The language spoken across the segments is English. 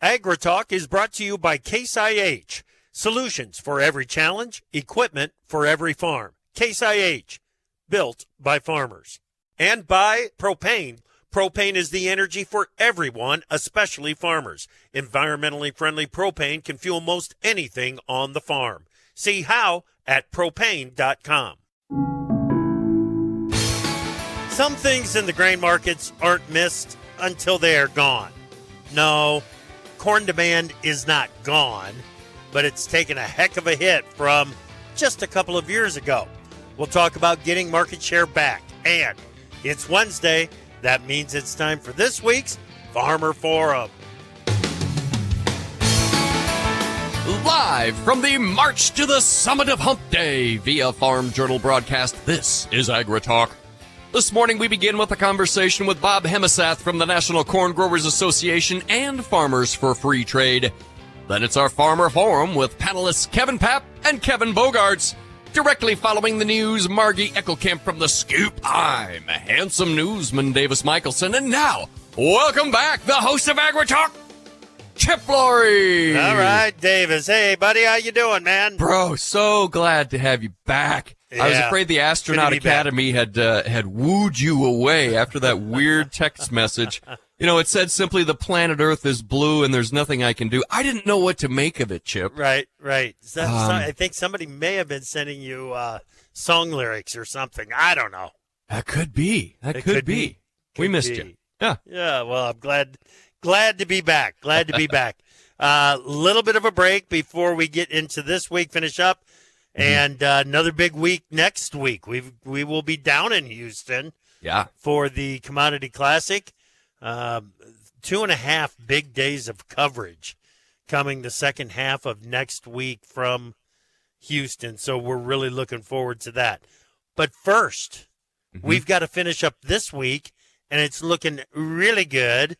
AgriTalk is brought to you by Case IH. Solutions for every challenge, equipment for every farm. Case IH, built by farmers. And by Propane. Propane is the energy for everyone, especially farmers. Environmentally friendly propane can fuel most anything on the farm. See how at propane.com. Some things in the grain markets aren't missed until they are gone. No, corn demand is not gone, but it's taken a heck of a hit from just a couple of years ago. We'll talk about getting market share back. And it's Wednesday. That means it's time for this week's Farmer Forum. Live from the March to the Summit of Hump Day via Farm Journal broadcast, this is AgriTalk. This morning we begin with a conversation with Bob Hemesath from the National Corn Growers Association and Farmers for Free Trade. Then it's our Farmer Forum with panelists Kevin Paap and Kevin Bogaards. Directly following the news, Margie Eckelkamp from The Scoop. I'm handsome newsman Davis Michelson. And now, welcome back, the host of AgriTalk, Chip Laurie. All right, Davis. Hey, buddy, how you doing, man? Bro, so glad to have you back. Yeah. I was afraid the Astronaut Academy had wooed you away after that weird text message. You know, it said simply the planet Earth is blue and there's nothing I can do. I didn't know what to make of it, Chip. Right. I think somebody may have been sending you song lyrics or something. I don't know. That could be. We missed you. Yeah. Yeah, well, I'm glad to be back. Glad to be back. Little bit of a break before we get into this week, finish up. And another big week next week. We will be down in Houston for the Commodity Classic. 2.5 big days of coverage coming the second half of next week from Houston. So we're really looking forward to that. But first, we've got to finish up this week, and it's looking really good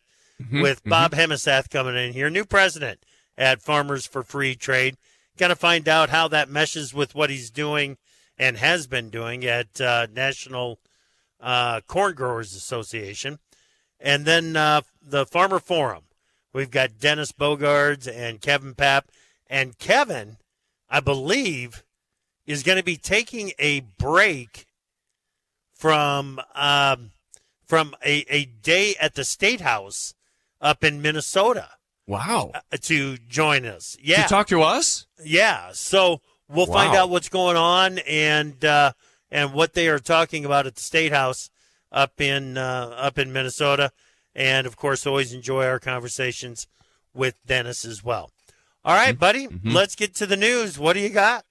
with Bob Hemesath coming in here, new president at Farmers for Free Trade. Got to find out how that meshes with what he's doing and has been doing at National Corn Growers Association. And then the Farmer Forum. We've got Dennis Bogaards and Kevin Paap. And Kevin, I believe, is going to be taking a break from a day at the State House up in Minnesota. Wow. To join us. Yeah. To talk to us? Yeah. So we'll find out what's going on and what they are talking about at the State House up in Minnesota. And, of course, always enjoy our conversations with Dennis as well. All right, buddy, let's get to the news. What do you got?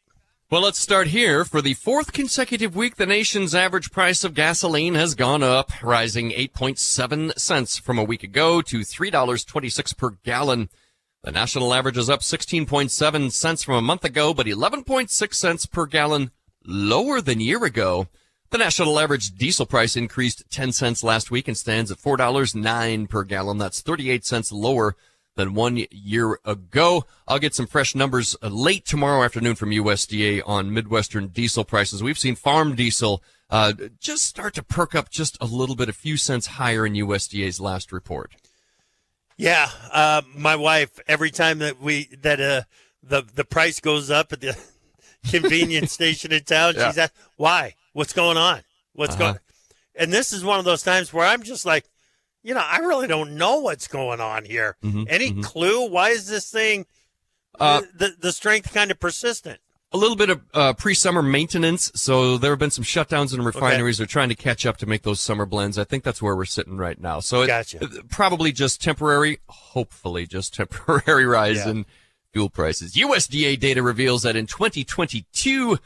Well, let's start here. For the fourth consecutive week, the nation's average price of gasoline has gone up, rising 8.7 cents from a week ago to $3.26 per gallon. The national average is up 16.7 cents from a month ago, but 11.6 cents per gallon lower than a year ago. The national average diesel price increased 10 cents last week and stands at $4.09 per gallon. That's 38 cents lower than 1 year ago. I'll get some fresh numbers late tomorrow afternoon from USDA on Midwestern diesel prices. We've seen farm diesel just start to perk up just a little bit, a few cents higher in USDA's last report. Yeah, my wife, every time that the price goes up at the convenience station in town, she's asked, why? What's going on? What's going on? And this is one of those times where I'm just like, I really don't know what's going on here. Any clue? Why is this thing, the strength kind of persistent? A little bit of pre-summer maintenance. So there have been some shutdowns in refineries. They're trying to catch up to make those summer blends. I think that's where we're sitting right now. So probably just temporary, hopefully just temporary rise in fuel prices. USDA data reveals that in 2022,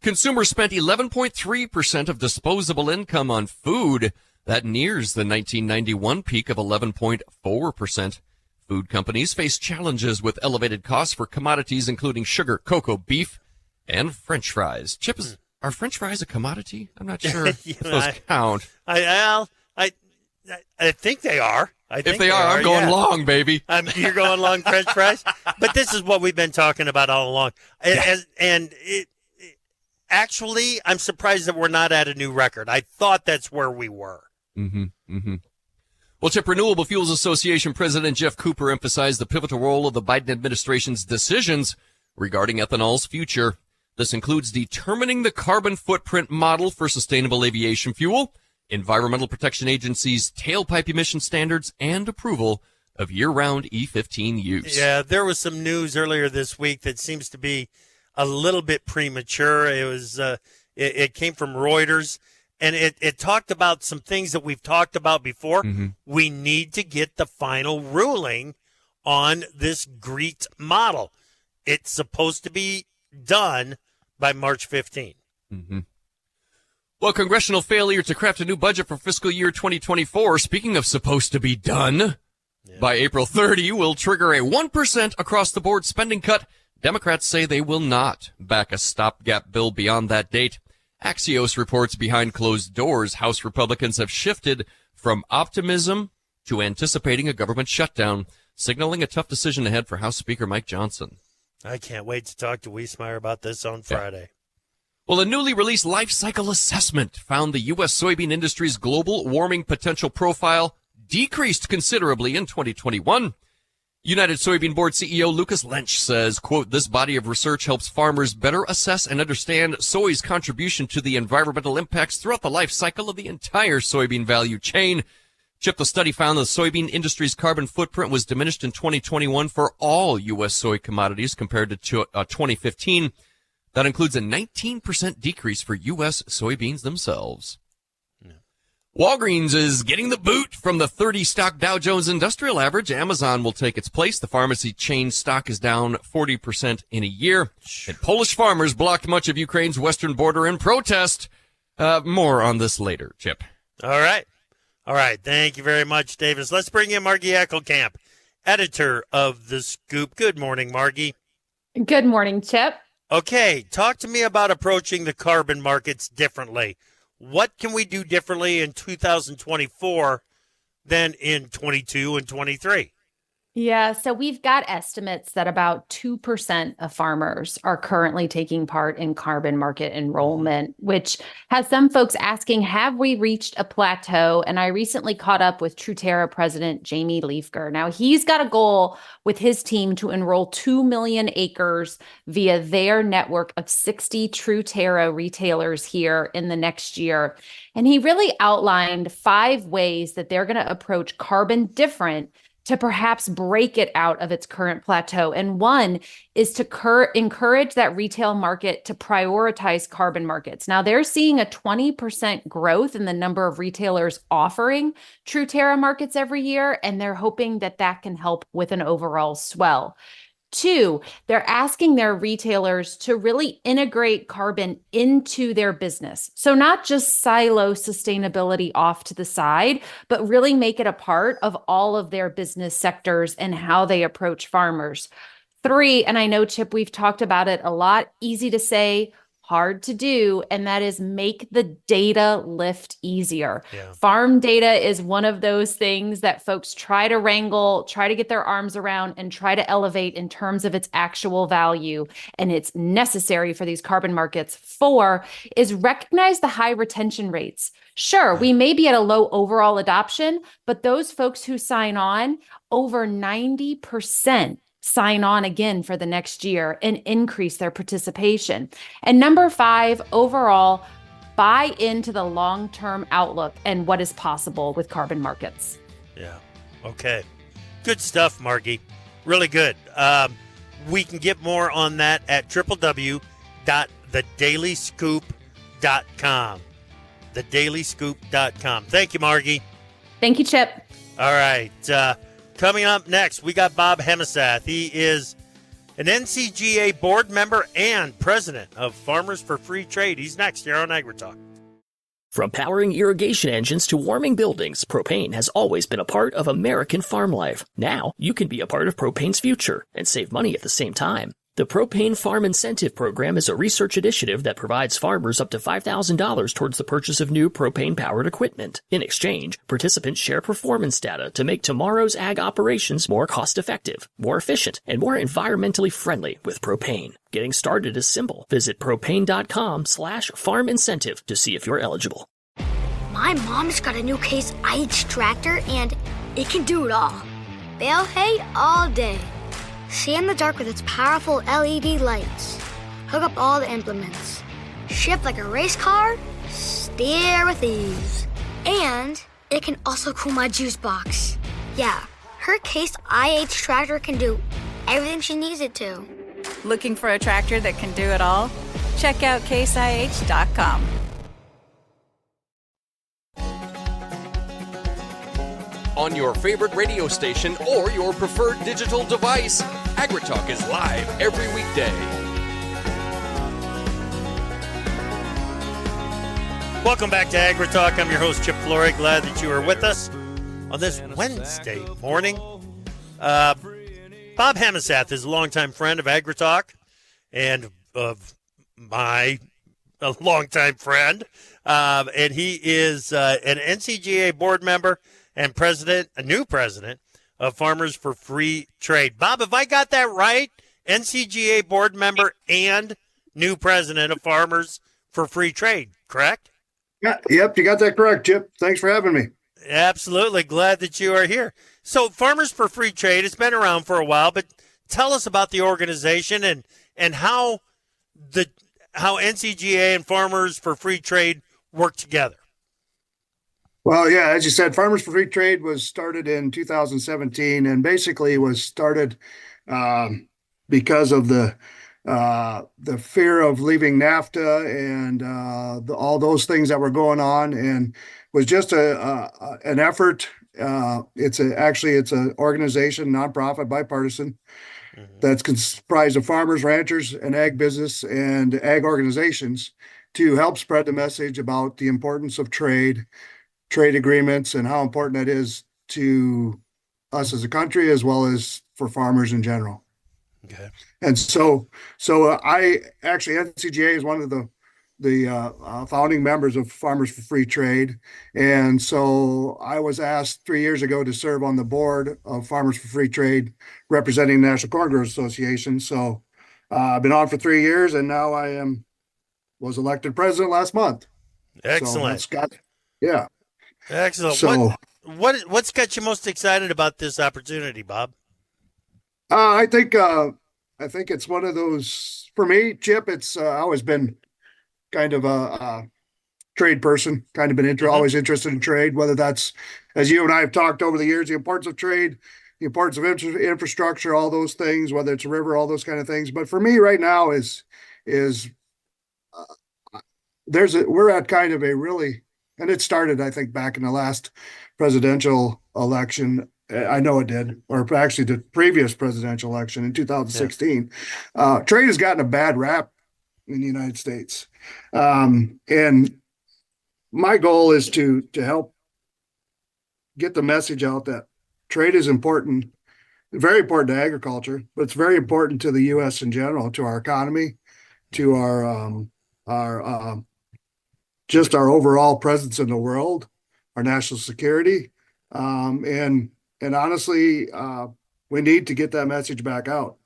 consumers spent 11.3% of disposable income on food. That nears the 1991 peak of 11.4%. Food companies face challenges with elevated costs for commodities including sugar, cocoa, beef, and French fries. Chip, are French fries a commodity? I'm not sure if those count. I think they are. If they are, I'm going long, baby. You're going long French fries? But this is what we've been talking about all along. Actually, I'm surprised that we're not at a new record. I thought that's where we were. Well, Chip, Renewable Fuels Association President Jeff Cooper emphasized the pivotal role of the Biden administration's decisions regarding ethanol's future. This includes determining the carbon footprint model for sustainable aviation fuel, Environmental Protection Agency's tailpipe emission standards, and approval of year-round E15 use. Yeah, there was some news earlier this week that seems to be a little bit premature. It was it came from Reuters, and it talked about some things that we've talked about before. Mm-hmm. We need to get the final ruling on this GREET model. It's supposed to be done by March 15. Mm-hmm. Well, congressional failure to craft a new budget for fiscal year 2024, speaking of supposed to be done, by April 30 will trigger a 1% across-the-board spending cut. Democrats say they will not back a stopgap bill beyond that date. Axios reports behind closed doors, House Republicans have shifted from optimism to anticipating a government shutdown, signaling a tough decision ahead for House Speaker Mike Johnson. I can't wait to talk to Wiesmeyer about this on Friday. Well, a newly released life cycle assessment found the U.S. soybean industry's global warming potential profile decreased considerably in 2021. United Soybean Board CEO Lucas Lynch says, quote, this body of research helps farmers better assess and understand soy's contribution to the environmental impacts throughout the life cycle of the entire soybean value chain. Chip, the study found the soybean industry's carbon footprint was diminished in 2021 for all U.S. soy commodities compared to 2015. That includes a 19% decrease for U.S. soybeans themselves. Walgreens is getting the boot from the 30-stock Dow Jones Industrial Average. Amazon will take its place. The pharmacy chain stock is down 40% in a year. And Polish farmers blocked much of Ukraine's western border in protest. More on this later, Chip. All right. Thank you very much, Davis. Let's bring in Margie Eckelkamp, editor of The Scoop. Good morning, Margie. Good morning, Chip. Okay, talk to me about approaching the carbon markets differently. What can we do differently in 2024 than in 22 and 23? Yeah, so we've got estimates that about 2% of farmers are currently taking part in carbon market enrollment, which has some folks asking, have we reached a plateau? And I recently caught up with Truterra President Jamie Leifker. Now, he's got a goal with his team to enroll 2 million acres via their network of 60 Truterra retailers here in the next year. And he really outlined 5 ways that they're going to approach carbon different to perhaps break it out of its current plateau. And one is to encourage that retail market to prioritize carbon markets. Now, they're seeing a 20% growth in the number of retailers offering Truterra markets every year, and they're hoping that that can help with an overall swell. 2, they're asking their retailers to really integrate carbon into their business. So not just silo sustainability off to the side, but really make it a part of all of their business sectors and how they approach farmers. 3, and I know, Chip, we've talked about it a lot, easy to say, hard to do, and that is make the data lift easier. Yeah. Farm data is one of those things that folks try to wrangle, try to get their arms around, and try to elevate in terms of its actual value. And it's necessary for these carbon markets. 4 is recognize the high retention rates. Sure, we may be at a low overall adoption, but those folks who sign on, over 90% sign on again for the next year and increase their participation. And number 5, overall, buy into the long-term outlook and what is possible with carbon markets. Yeah. Okay. Good stuff, Margie. Really good. We can get more on that at www.thedailyscoop.com. Thedailyscoop.com. Thank you, Margie. Thank you, Chip. All right. Coming up next, we got Bob Hemesath. He is an NCGA board member and president of Farmers for Free Trade. He's next here on AgriTalk. From powering irrigation engines to warming buildings, propane has always been a part of American farm life. Now, you can be a part of propane's future and save money at the same time. The Propane Farm Incentive Program is a research initiative that provides farmers up to $5,000 towards the purchase of new propane-powered equipment. In exchange, participants share performance data to make tomorrow's ag operations more cost-effective, more efficient, and more environmentally friendly with propane. Getting started is simple. Visit propane.com/farm incentive to see if you're eligible. My mom's got a new Case IH tractor, and It can do it all. Bale hay all day. See in the dark with its powerful LED lights. Hook up all the implements. Shift like a race car. Steer with ease. And it can also cool my juice box. Yeah, her Case IH tractor can do everything she needs it to. Looking for a tractor that can do it all? Check out caseih.com. On your favorite radio station or your preferred digital device, AgriTalk is live every weekday. Welcome back to AgriTalk. I'm your host, Chip Flory. Glad that you are with us on this Wednesday morning. Bob Hemesath is a longtime friend of AgriTalk and of my longtime friend. And he is an NCGA board member and a new president of Farmers for Free Trade. Bob, have I got that right? NCGA board member and new president of Farmers for Free Trade, correct? Yeah, yep, you got that correct, Chip. Thanks for having me. Absolutely. Glad that you are here. So Farmers for Free Trade has been around for a while, but tell us about the organization and how NCGA and Farmers for Free Trade work together. Well, yeah, as you said, Farmers for Free Trade was started in 2017 and basically was started because of the fear of leaving NAFTA and all those things that were going on, and was just an effort. It's an organization, nonprofit, bipartisan, that's comprised of farmers, ranchers, and ag business and ag organizations to help spread the message about the importance of trade agreements, and how important that is to us as a country as well as for farmers in general. Okay. And so NCGA is one of the founding members of Farmers for Free Trade. And so I was asked 3 years ago to serve on the board of Farmers for Free Trade, representing the National Corn Growers Association. So I've been on for 3 years, and now was elected president last month. Excellent. So yeah. Excellent. So what's got you most excited about this opportunity, Bob? I think it's one of those, for me, Chip. It's always been kind of a trade person, kind of been always interested in trade, whether that's, as you and I have talked over the years, the importance of trade, the importance of infrastructure, all those things, whether it's a river, all those kind of things. But for me right now we're at kind of a really, and it started, I think, back in the last presidential election. I know it did, or actually the previous presidential election in 2016. Trade has gotten a bad rap in the United States. And my goal is to help get the message out that trade is important, very important to agriculture, but it's very important to the U.S. in general, to our economy, to our just our overall presence in the world, our national security. And honestly, we need to get that message back out.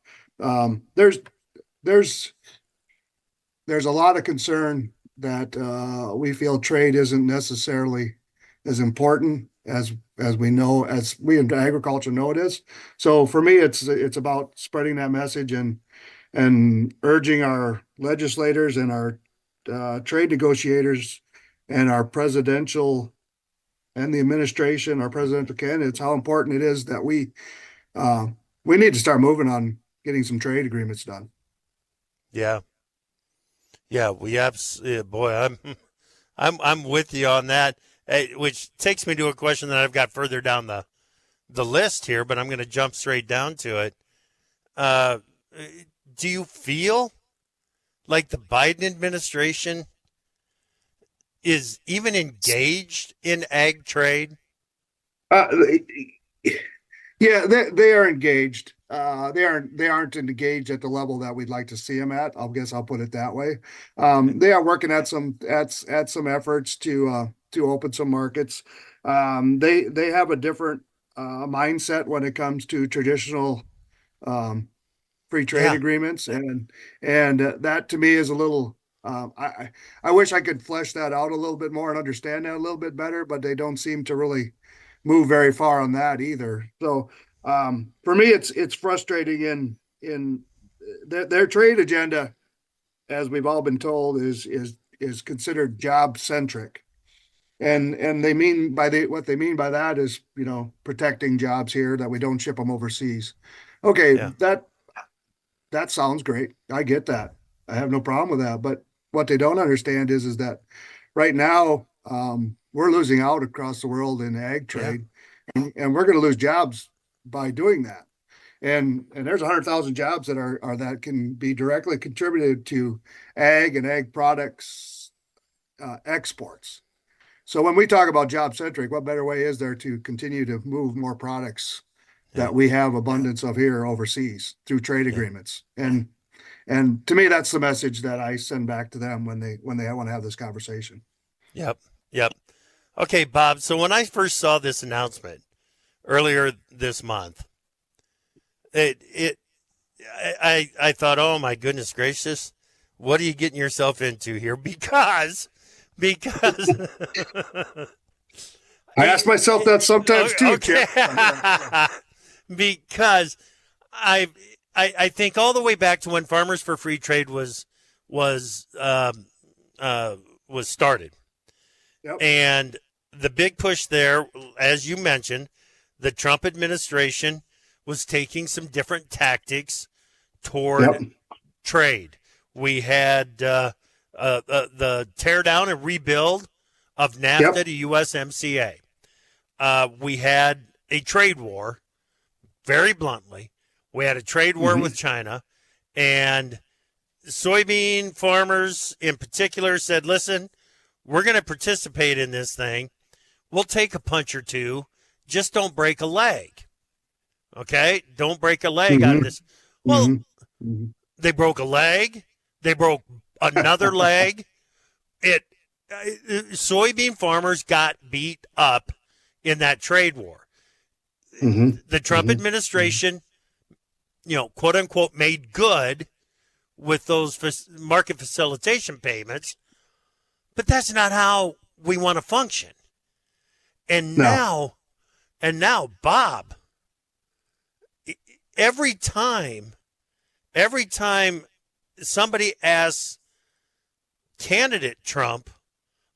There's a lot of concern that we feel trade isn't necessarily as important as we know, as we in agriculture know it is. So for me, it's about spreading that message and urging our legislators and our trade negotiators and our presidential and the administration, our presidential candidates, how important it is that we need to start moving on getting some trade agreements done. Yeah, we have. Boy, I'm with you on that. Which takes me to a question that I've got further down the list here, but I'm going to jump straight down to it. Do you feel like the Biden administration is even engaged in ag trade? Yeah, they are engaged. They aren't engaged at the level that we'd like to see them at. I guess I'll put it that way. They are working at some efforts to open some markets. They have a different mindset when it comes to traditional free trade agreements, and that to me is a little. I wish I could flesh that out a little bit more and understand that a little bit better, but they don't seem to really move very far on that either. So for me, it's frustrating in their trade agenda, as we've all been told, is considered job centric. And they mean what they mean by that is, protecting jobs here, that we don't ship them overseas. Okay, Yeah. that sounds great. I get that. I have no problem with that. But what they don't understand is that right now, we're losing out across the world in ag trade, and we're going to lose jobs by doing that. And there's 100,000 jobs that can be directly contributed to ag and ag products exports. So when we talk about job centric, what better way is there to continue to move more products that we have abundance of here overseas through trade agreements? And to me, that's the message that I send back to them when they want to have this conversation. Yep. Okay, Bob. So when I first saw this announcement earlier this month, I thought, oh my goodness gracious, what are you getting yourself into here? Because I ask myself that sometimes too, okay. Chip. Because I think all the way back to when Farmers for Free Trade was started. Yep. And the big push there, as you mentioned, the Trump administration was taking some different tactics toward trade. We had the tear down and rebuild of NAFTA to USMCA. We had a trade war, very bluntly. We had a trade war with China, and soybean farmers in particular said, listen, we're going to participate in this thing. We'll take a punch or two. Just don't break a leg. Okay? Don't break a leg out of this. Well, they broke a leg. They broke another leg. Soybean farmers got beat up in that trade war. The Trump administration, quote unquote, made good with those market facilitation payments, but that's not how we want to function. And now, Bob, every time somebody asks candidate Trump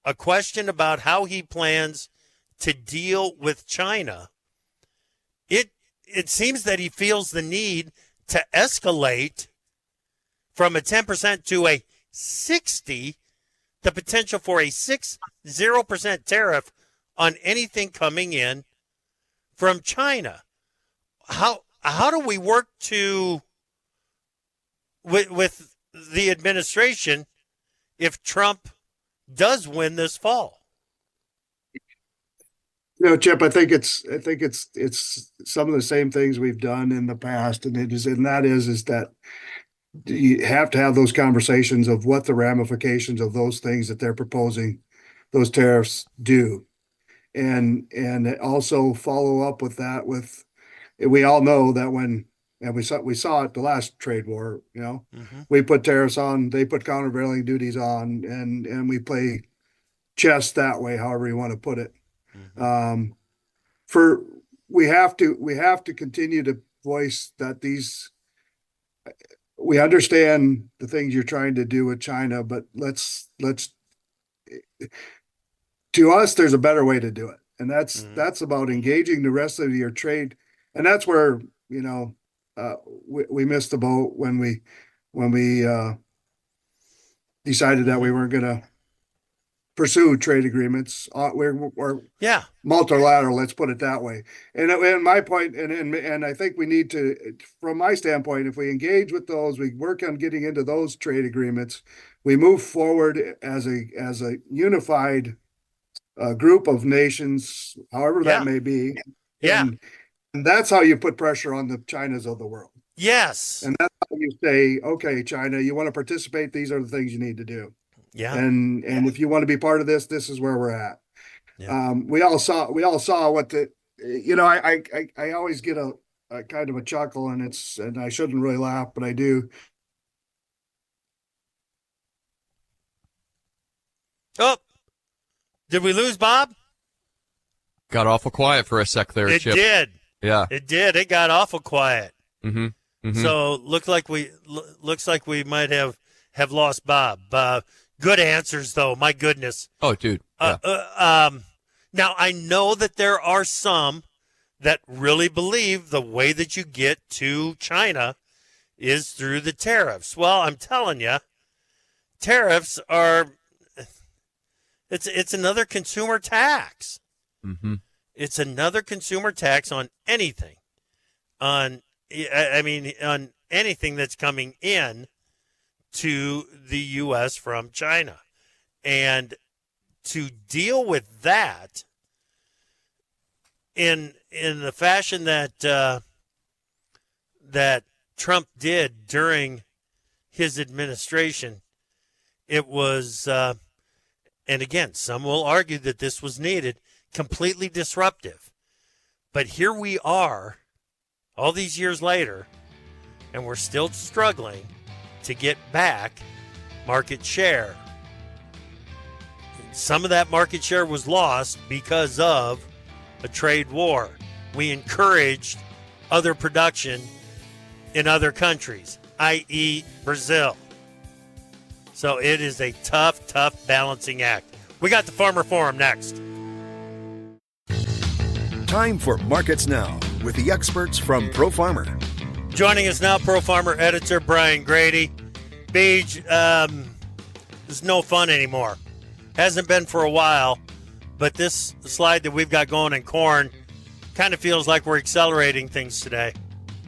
a question about how he plans to deal with China, it seems that he feels the need to escalate from a 10% to a 60%, the potential for a 60% tariff on anything coming in from China. How do we work with the administration if Trump does win this fall? Chip, I think it's some of the same things we've done in the past, and that is that you have to have those conversations of what the ramifications of those things that they're proposing, those tariffs, do, and also follow up with that. We all know that we saw it the last trade war. We put tariffs on, they put countervailing duties on, and we play chess that way, however you want to put it. We have to continue to voice that we understand the things you're trying to do with China, but let's to us, there's a better way to do it. And that's about engaging the rest of your trade. And that's where, we missed the boat when we decided that we weren't going to pursue trade agreements. We're multilateral, let's put it that way. And my point, and I think we need to, from my standpoint, if we engage with those, we work on getting into those trade agreements, we move forward as a unified group of nations, however that may be. And that's how you put pressure on the Chinas of the world. Yes. And that's how you say, okay, China, you want to participate, these are the things you need to do. Yeah. And if you want to be part of this is where we're at. Yeah. We all saw what I always get a kind of a chuckle, and I shouldn't really laugh, but I do. Oh, did we lose Bob? Got awful quiet for a sec there, It Chip. did. Yeah. It did. It got awful quiet. Mm-hmm. Mm-hmm. So looks like we might have lost Bob. Good answers though. My goodness. Oh, dude. Yeah. Now I know that there are some that really believe the way that you get to China is through the tariffs. Well, I'm telling you, tariffs are it's another consumer tax. Mm-hmm. It's another consumer tax on anything. On anything that's coming in to the U.S. from China. And to deal with that in the fashion that that Trump did during his administration, it was, and again, some will argue that this was needed, completely disruptive. But here we are, all these years later, and we're still struggling to get back market share. Some of that market share was lost because of a trade war. We encouraged other production in other countries, i.e. Brazil. So it is a tough balancing act. We got the Farmer Forum next. Time for Markets Now with the experts from Pro Farmer. Joining us now, Pro Farmer editor Brian Grady. Beej, there's no fun anymore. Hasn't been for a while, but this slide that we've got going in corn kind of feels like we're accelerating things today.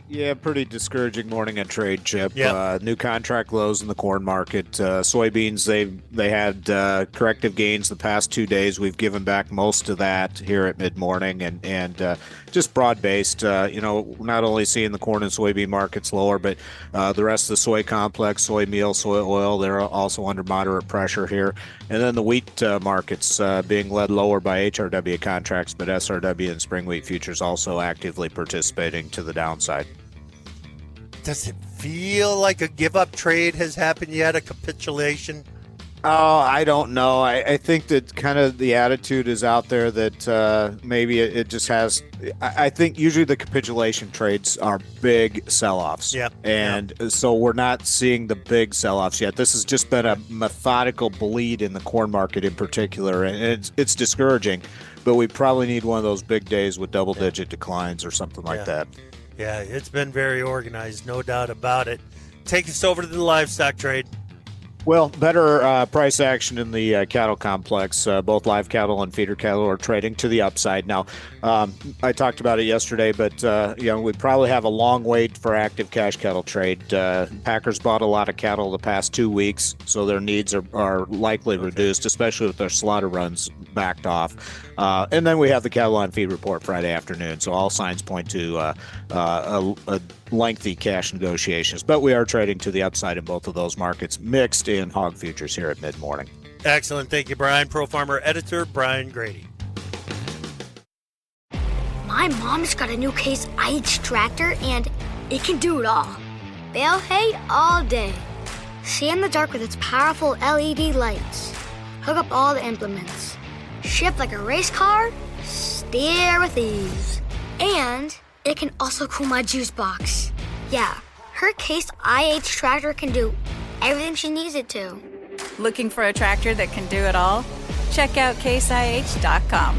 Yeah, pretty discouraging morning at trade, Chip. Yep. New contract lows in the corn market. Soybeans, they had corrective gains the past 2 days. We've given back most of that here at mid-morning, and just broad-based. Not only seeing the corn and soybean markets lower, but the rest of the soy complex, soy meal, soy oil, they're also under moderate pressure here. And then the wheat markets being led lower by HRW contracts, but SRW and spring wheat futures also actively participating to the downside. Does it feel like a give-up trade has happened yet, a capitulation? Oh, I don't know. I think that kind of the attitude is out there that maybe it just has. I think usually the capitulation trades are big sell-offs. Yeah. And so we're not seeing the big sell-offs yet. This has just been a methodical bleed in the corn market in particular, and it's discouraging. But we probably need one of those big days with double-digit declines or something like that. Yeah, it's been very organized, no doubt about it. Take us over to the livestock trade. Well, better price action in the cattle complex. Both live cattle and feeder cattle are trading to the upside. Now, I talked about it yesterday, but we probably have a long wait for active cash cattle trade. Packers bought a lot of cattle the past 2 weeks, so their needs are likely reduced, especially with their slaughter runs backed off. And then we have the cattle on feed report Friday afternoon, so all signs point to a lengthy cash negotiations. But we are trading to the upside in both of those markets, mixed in hog futures here at mid-morning. Excellent. Thank you, Brian. Pro Farmer editor Brian Grady. My mom's got a new Case IH tractor, and it can do it all. Bale hay all day. See in the dark with its powerful LED lights. Hook up all the implements. Shift like a race car. Steer with ease. And it can also cool my juice box. Yeah, her Case IH tractor can do everything she needs it to. Looking for a tractor that can do it all? Check out caseih.com.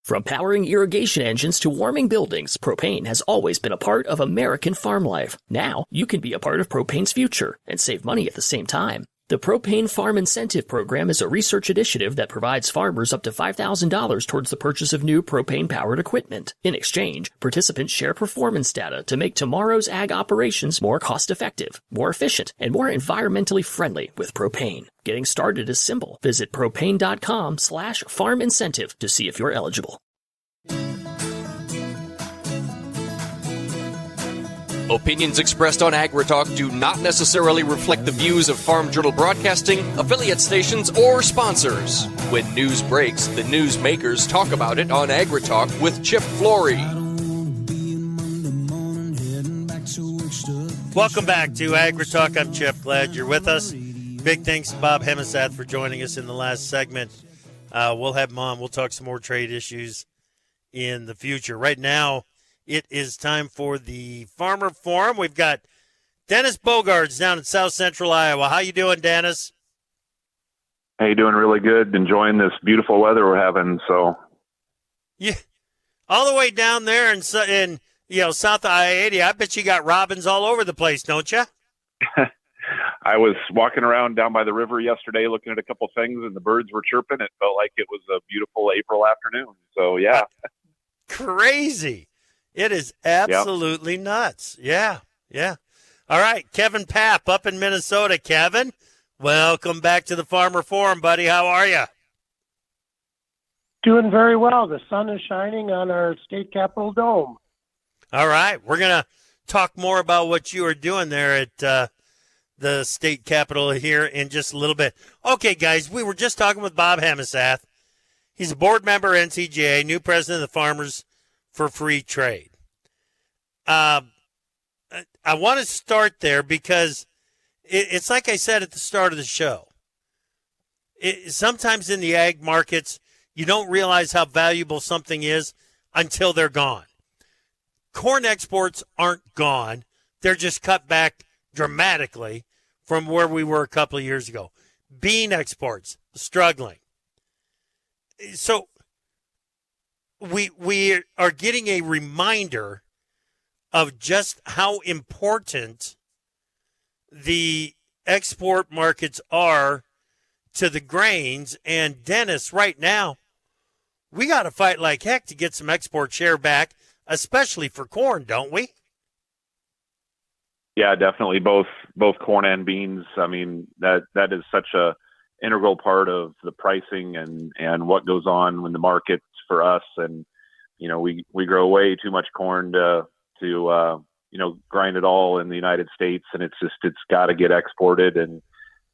From powering irrigation engines to warming buildings, propane has always been a part of American farm life. Now, you can be a part of propane's future and save money at the same time. The Propane Farm Incentive Program is a research initiative that provides farmers up to $5,000 towards the purchase of new propane-powered equipment. In exchange, participants share performance data to make tomorrow's ag operations more cost-effective, more efficient, and more environmentally friendly with propane. Getting started is simple. Visit propane.com/farm incentive to see if you're eligible. Opinions expressed on AgriTalk do not necessarily reflect the views of Farm Journal Broadcasting, affiliate stations, or sponsors. When news breaks, the news makers talk about it on AgriTalk with Chip Flory. Welcome back to AgriTalk. I'm Chip. Glad you're with us. Big thanks to Bob Hemesath for joining us in the last segment. We'll have him on. We'll talk some more trade issues in the future. Right now, it is time for the Farmer Forum. We've got Dennis Bogaards down in South Central Iowa. How you doing, Dennis? Hey, doing really good. Enjoying this beautiful weather we're having. So, yeah, all the way down there in south of I-80. I bet you got robins all over the place, don't you? I was walking around down by the river yesterday looking at a couple things, and the birds were chirping. It felt like it was a beautiful April afternoon. So, yeah. Crazy. It is absolutely nuts. Yeah. All right, Kevin Paap up in Minnesota. Kevin, welcome back to the Farmer Forum, buddy. How are you? Doing very well. The sun is shining on our state capitol dome. All right, we're going to talk more about what you are doing there at the state capitol here in just a little bit. Okay, guys, we were just talking with Bob Hemesath. He's a board member at NCGA, new president of the Farmers for Free Trade. I want to start there because it's like I said at the start of the show. Sometimes in the ag markets, you don't realize how valuable something is until they're gone. Corn exports aren't gone. They're just cut back dramatically from where we were a couple of years ago. Bean exports, struggling. So we are getting a reminder of just how important the export markets are to the grains. And Dennis, right now, we got to fight like heck to get some export share back, especially for corn, don't we? Yeah, definitely. Both corn and beans. I mean, that is such a integral part of the pricing and what goes on in the markets for us. And, we grow way too much corn to grind it all in the United States. And it's got to get exported. And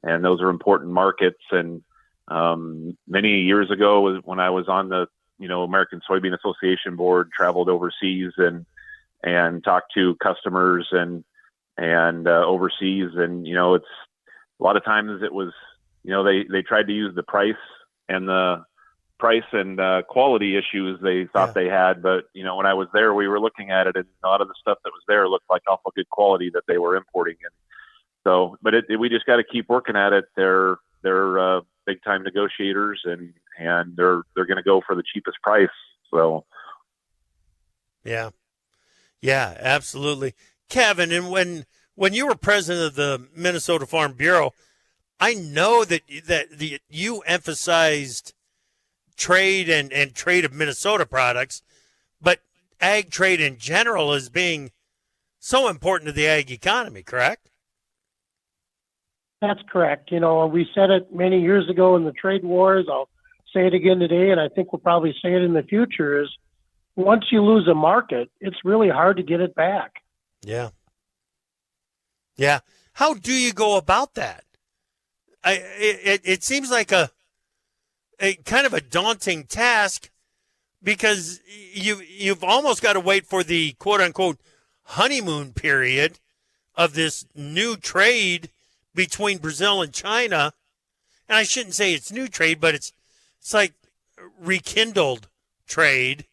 those are important markets. And many years ago when I was on the, American Soybean Association board, traveled overseas and talked to customers and overseas. And, it's a lot of times it was, they tried to use the price and quality issues they thought they had. But, when I was there, we were looking at it, and a lot of the stuff that was there looked like awful good quality that they were importing. And so, but we just got to keep working at it. They're big time negotiators, and they're going to go for the cheapest price. So, yeah, absolutely. Kevin, and when you were president of the Minnesota Farm Bureau, I know that you emphasized trade and trade of Minnesota products, but ag trade in general as being so important to the ag economy, correct? That's correct. We said it many years ago in the trade wars. I'll say it again today, and I think we'll probably say it in the future, is once you lose a market, it's really hard to get it back. Yeah. How do you go about that? It seems like a kind of a daunting task, because you've almost got to wait for the quote unquote honeymoon period of this new trade between Brazil and China. And I shouldn't say it's new trade, but it's like rekindled trade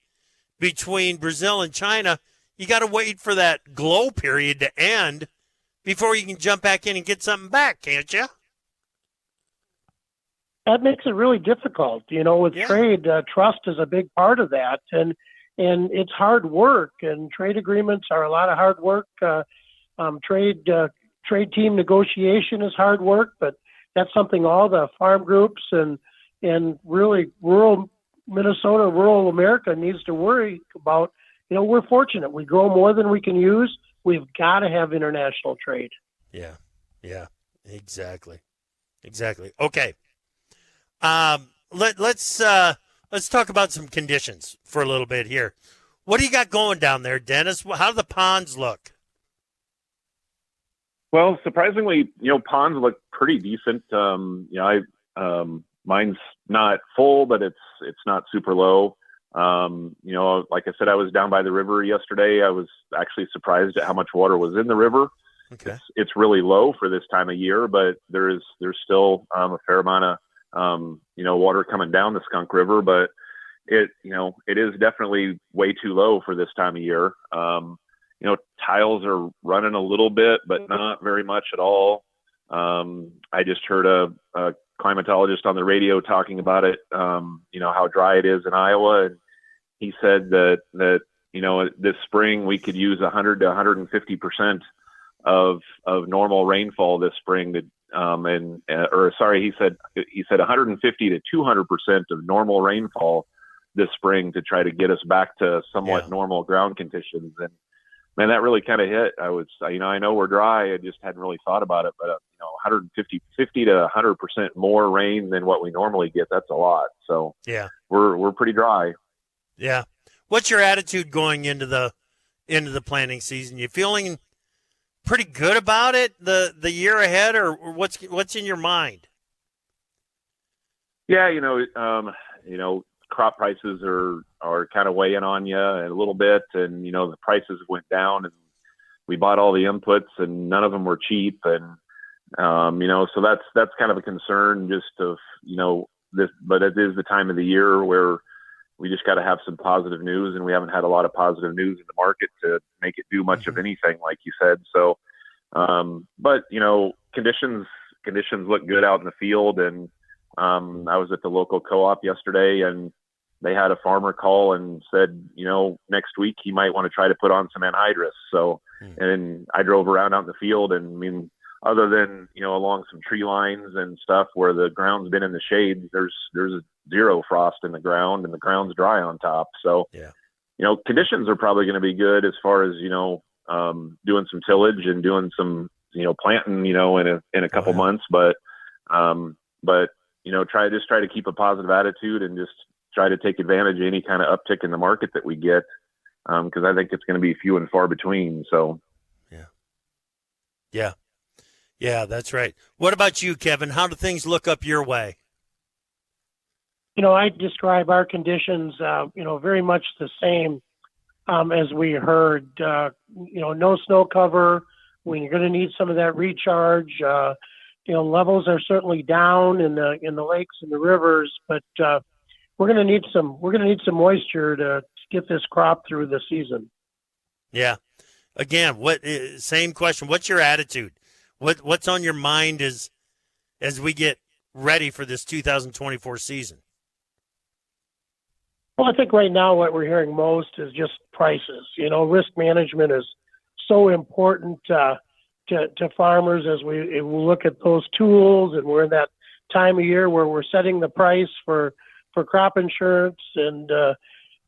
between Brazil and China. You got to wait for that glow period to end before you can jump back in and get something back, can't you? That makes it really difficult. With trade, trust is a big part of that. And it's hard work, and trade agreements are a lot of hard work. Trade team negotiation is hard work, but that's something all the farm groups and really rural Minnesota, rural America needs to worry about. We're fortunate. We grow more than we can use. We've got to have international trade. Yeah, exactly. Okay. Let's talk about some conditions for a little bit here. What do you got going down there, Dennis? How do the ponds look? Well, surprisingly, ponds look pretty decent. Mine's not full, but it's not super low. Like I said, I was down by the river yesterday. I was actually surprised at how much water was in the river. Okay. It's really low for this time of year, but there's still a fair amount water coming down the Skunk River, but it is definitely way too low for this time of year. Tiles are running a little bit, but not very much at all. I just heard a climatologist on the radio talking about it, how dry it is in Iowa. And he said that this spring we could use 100 to 150% of normal rainfall this spring he said 150 to 200% of normal rainfall this spring to try to get us back to somewhat normal ground conditions. And man, that really kind of hit. I know we're dry. I just hadn't really thought about it, but 50 to 100% more rain than what we normally get. That's a lot. So yeah, we're pretty dry. Yeah. What's your attitude going into the planting season? You feeling pretty good about it the year ahead, or what's in your mind? Yeah, crop prices are kind of weighing on you a little bit, and the prices went down, and we bought all the inputs, and none of them were cheap, and so that's kind of a concern, just of this. But it is the time of the year where we just got to have some positive news, and we haven't had a lot of positive news in the market to make it do much of anything, like you said. So, but conditions look good out in the field, and I was at the local co-op yesterday, and they had a farmer call and said, next week he might want to try to put on some anhydrous. So, and I drove around out in the field, and other than, along some tree lines and stuff where the ground's been in the shade, there's zero frost in the ground, and the ground's dry on top. So, conditions are probably going to be good as far as, doing some tillage and doing some, planting, in a couple months, but try to keep a positive attitude and just try to take advantage of any kind of uptick in the market that we get. Cause I think it's going to be few and far between. So, Yeah, that's right. What about you, Kevin? How do things look up your way? I describe our conditions, very much the same as we heard. No snow cover. We're going to need some of that recharge. Levels are certainly down in the lakes and the rivers, but we're going to need some moisture to get this crop through the season. Yeah. Again, same question. What's your attitude? What's on your mind as we get ready for this 2024 season? Well, I think right now what we're hearing most is just prices. Risk management is so important to farmers as we look at those tools, and we're in that time of year where we're setting the price for crop insurance, and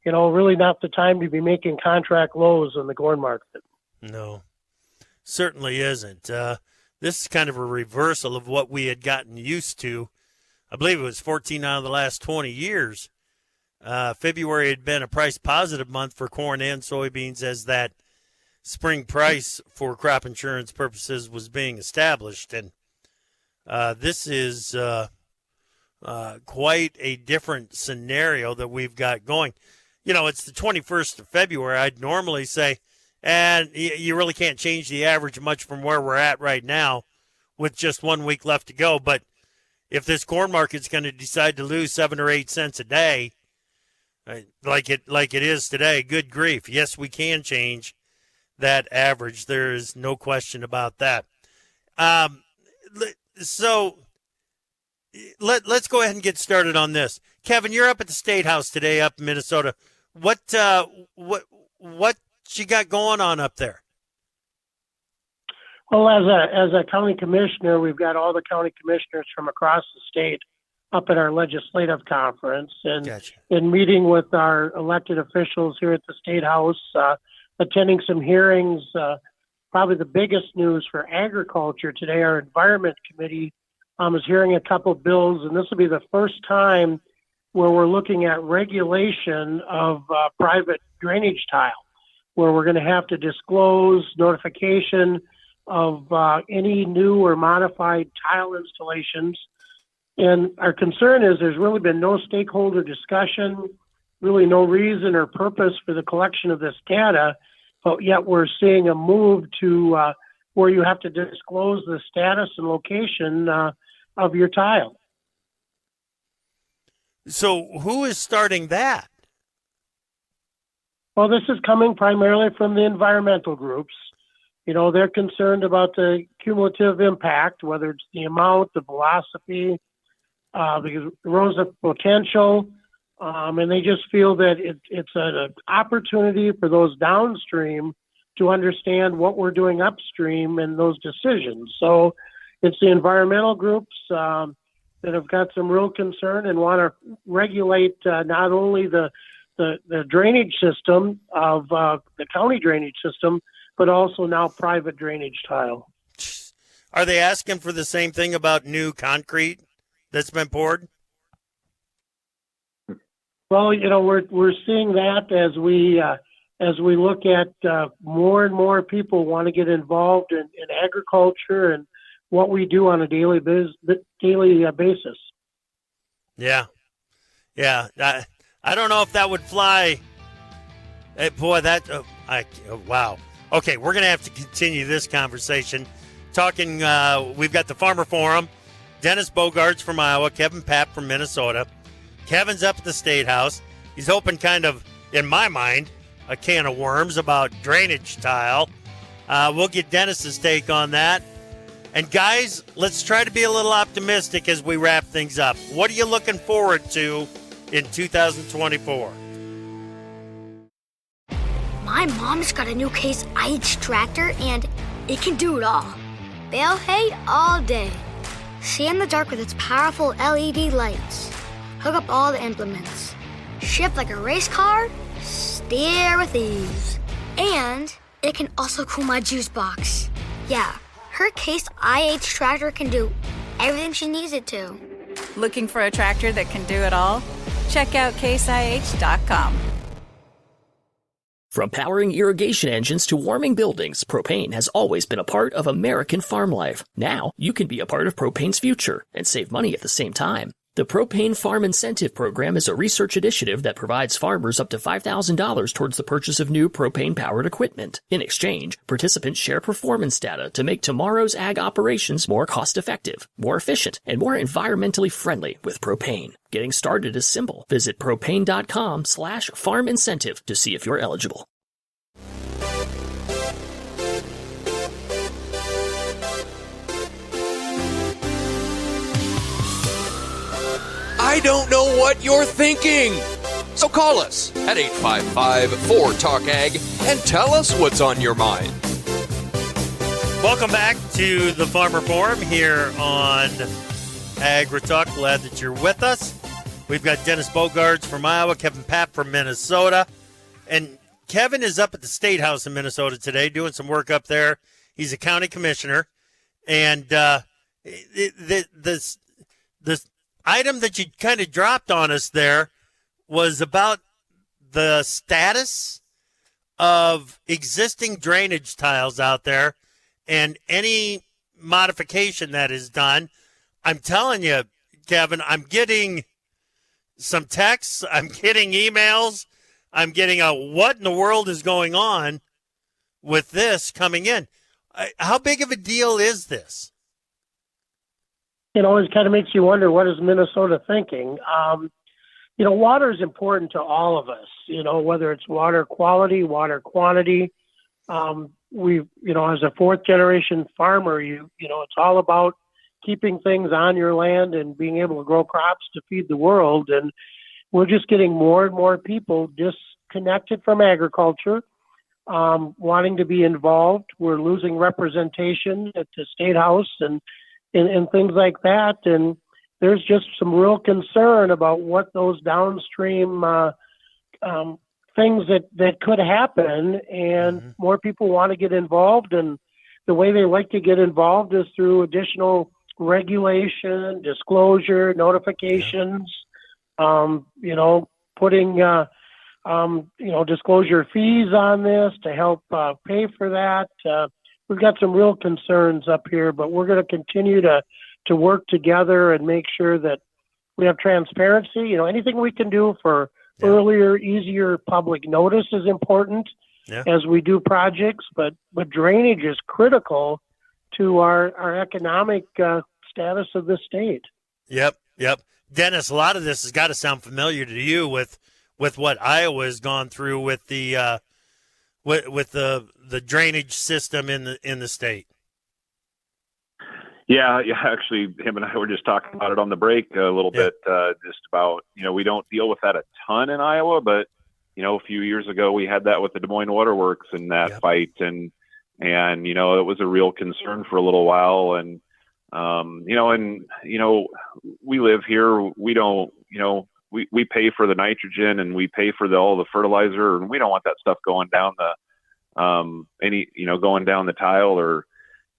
really not the time to be making contract lows in the corn market. No, certainly isn't. This is kind of a reversal of what we had gotten used to. I believe it was 14 out of the last 20 years. February had been a price positive month for corn and soybeans as that spring price for crop insurance purposes was being established. And this is quite a different scenario that we've got going. It's the 21st of February. I'd normally say, and you really can't change the average much from where we're at right now with just 1 week left to go. But if this corn market's going to decide to lose 7 or 8 cents a day, like it is today, good grief. Yes, we can change that average. There is no question about that. So let's go ahead and get started on this. Kevin, you're up at the State House today up in Minnesota. What you got going on up there? Well, as a county commissioner, we've got all the county commissioners from across the state up at our legislative conference, and Gotcha. In meeting with our elected officials here at the State House, attending some hearings. Probably the biggest news for agriculture today, our Environment Committee is hearing a couple of bills, and this will be the first time where we're looking at regulation of private drainage tile, where we're going to have to disclose notification of any new or modified tile installations. And our concern is there's really been no stakeholder discussion, really no reason or purpose for the collection of this data, but yet we're seeing a move to where you have to disclose the status and location of your tile. So who is starting that? Well, this is coming primarily from the environmental groups. They're concerned about the cumulative impact, whether it's the amount, the velocity, because erosion potential, and they just feel that it's an opportunity for those downstream to understand what we're doing upstream in those decisions. So it's the environmental groups that have got some real concern and want to regulate not only the drainage system of the county drainage system, but also now private drainage tile. Are they asking for the same thing about new concrete that's been poured? Well, we're seeing that as we look at more and more people want to get involved in agriculture and what we do on a daily basis. Yeah. I don't know if that would fly. Hey, boy, wow. Okay, we're going to have to continue this conversation. Talking, we've got the Farmer Forum, Dennis Bogaards from Iowa, Kevin Paap from Minnesota. Kevin's up at the State House. He's opened kind of, in my mind, a can of worms about drainage tile. We'll get Dennis's take on that. And guys, let's try to be a little optimistic as we wrap things up. What are you looking forward to in 2024? My mom's got a new Case IH tractor, and it can do it all. Bale hay all day. See in the dark with its powerful LED lights. Hook up all the implements. Shift like a race car. Steer with ease. And it can also cool my juice box. Yeah, her Case IH tractor can do everything she needs it to. Looking for a tractor that can do it all? Check out caseih.com. From powering irrigation engines to warming buildings, propane has always been a part of American farm life. Now, you can be a part of propane's future and save money at the same time. The Propane Farm Incentive Program is a research initiative that provides farmers up to $5,000 towards the purchase of new propane-powered equipment. In exchange, participants share performance data to make tomorrow's ag operations more cost-effective, more efficient, and more environmentally friendly with propane. Getting started is simple. Visit propane.com/farm incentive to see if you're eligible. I don't know what you're thinking. So call us at 855-4TALK-AG and tell us what's on your mind. Welcome back to the Farmer Forum here on AgriTalk. Glad that you're with us. We've got Dennis Bogaards from Iowa, Kevin Paap from Minnesota. And Kevin is up at the State House in Minnesota today doing some work up there. He's a county commissioner. And this item that you kind of dropped on us there was about the status of existing drainage tiles out there and any modification that is done. I'm telling you, Kevin, I'm getting some texts, I'm getting emails, I'm getting a what in the world is going on with this coming in. How big of a deal is this? It always kind of makes you wonder, what is Minnesota thinking? Water is important to all of us, whether it's water quality, water quantity. As a fourth generation farmer, it's all about keeping things on your land and being able to grow crops to feed the world. And we're just getting more and more people disconnected from agriculture, wanting to be involved. We're losing representation at the State House and things like that. And there's just some real concern about what those downstream things that could happen. And more people want to get involved. And the way they like to get involved is through additional regulation, disclosure, notifications, putting, disclosure fees on this to help pay for that. We've got some real concerns up here, but we're going to continue to work together and make sure that we have transparency. Anything we can do for earlier, easier public notice is important as we do projects, but drainage is critical to our economic status of the state. Yep. Dennis, a lot of this has got to sound familiar to you with what Iowa has gone through with the with the drainage system in the state. Yeah. Actually, him and I were just talking about it on the break a little bit, just about, we don't deal with that a ton in Iowa, but, a few years ago we had that with the Des Moines Waterworks in that fight. And, it was a real concern for a little while. And, we live here, we don't, we pay for the nitrogen and we pay for all the fertilizer, and we don't want that stuff going down going down the tile or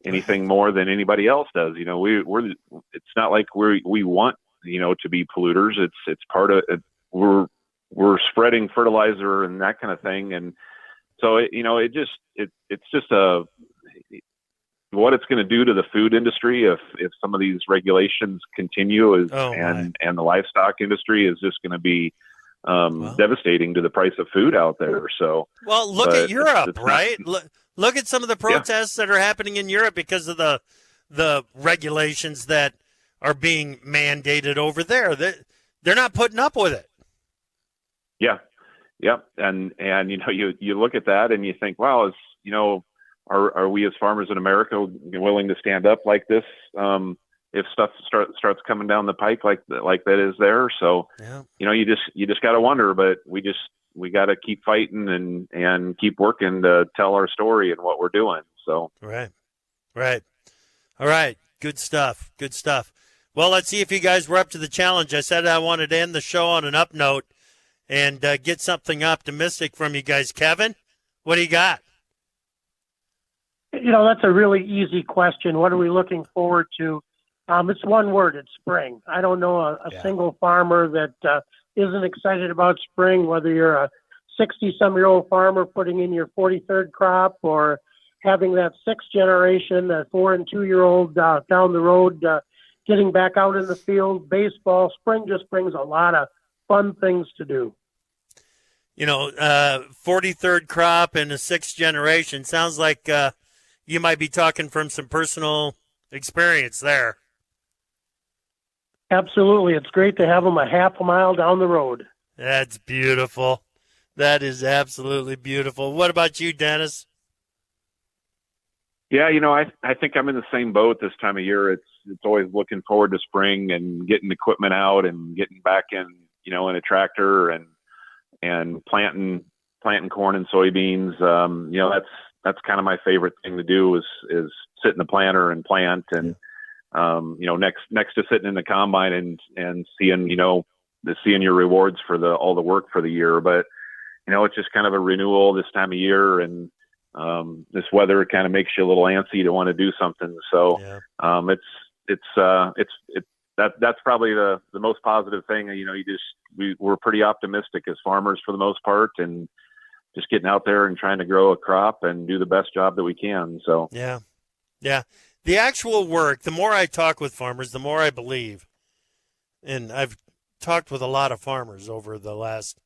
anything more than anybody else does. We're it's not like we want, to be polluters. It's part of it. We're spreading fertilizer and that kind of thing. And so, it's just what it's going to do to the food industry if some of these regulations continue and the livestock industry is just going to be devastating to the price of food out there. So, well, look at Europe, right? Look at some of the protests that are happening in Europe because of the regulations that are being mandated over there. They're not putting up with it. Yeah. Yep. And you look at that and you think, wow, are we as farmers in America willing to stand up like this if stuff starts coming down the pike like that is there? So, you just got to wonder, but we got to keep fighting and keep working to tell our story and what we're doing. So right. All right. Good stuff. Well, let's see if you guys were up to the challenge. I said I wanted to end the show on an up note and get something optimistic from you guys. Kevin, what do you got? That's a really easy question. What are we looking forward to? It's one word. It's spring. I don't know a single farmer that isn't excited about spring, whether you're a 60-some-year-old farmer putting in your 43rd crop or having that sixth generation, that 4- and 2-year-old down the road getting back out in the field, baseball. Spring just brings a lot of fun things to do. 43rd crop and a 6th generation. Sounds like you might be talking from some personal experience there. Absolutely. It's great to have them a half a mile down the road. That's beautiful. That is absolutely beautiful. What about you, Dennis? Yeah, I think I'm in the same boat this time of year. It's always looking forward to spring and getting equipment out and getting back in a tractor and planting corn and soybeans. That's kind of my favorite thing to do is sit in the planter and plant and, next to sitting in the combine and seeing your rewards for all the work for the year. But, it's just kind of a renewal this time of year, and this weather kind of makes you a little antsy to want to do something. So, that's probably the most positive thing. We're pretty optimistic as farmers for the most part, and just getting out there and trying to grow a crop and do the best job that we can. So, yeah. The actual work, the more I talk with farmers, the more I believe, and I've talked with a lot of farmers over the last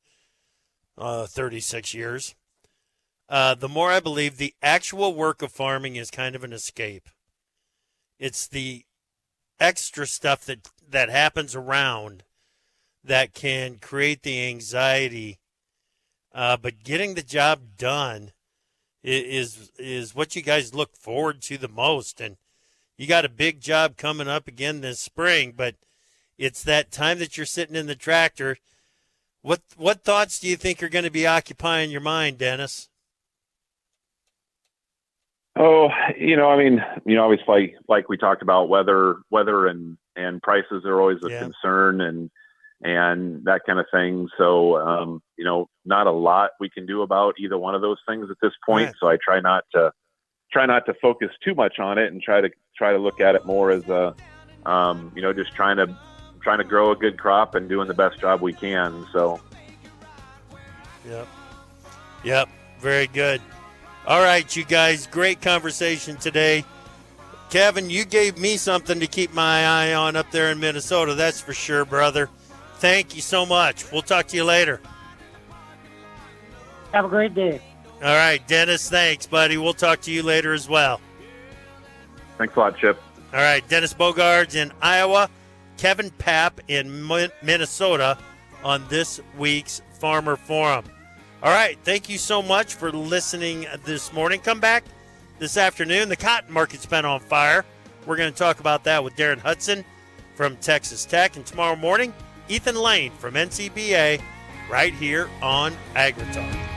36 years, the more I believe the actual work of farming is kind of an escape. It's the extra stuff that happens around that can create the anxiety, but getting the job done is what you guys look forward to the most. And you got a big job coming up again this spring, but it's that time that you're sitting in the tractor. What thoughts do you think are going to be occupying your mind, Dennis? Oh, obviously, like we talked about, weather and prices are always a concern and that kind of thing. So, not a lot we can do about either one of those things at this point. Right. So I try not to focus too much on it and try to look at it more as just trying to grow a good crop and doing the best job we can. So. Yep. Very good. All right, you guys, great conversation today. Kevin, you gave me something to keep my eye on up there in Minnesota. That's for sure, brother. Thank you so much. We'll talk to you later. Have a great day. All right, Dennis, thanks, buddy. We'll talk to you later as well. Thanks a lot, Chip. All right, Dennis Bogaards in Iowa. Kevin Paap in Minnesota on this week's Farmer Forum. All right, thank you so much for listening this morning. Come back this afternoon. The cotton market's been on fire. We're going to talk about that with Darren Hudson from Texas Tech. And tomorrow morning, Ethan Lane from NCBA right here on AgriTalk.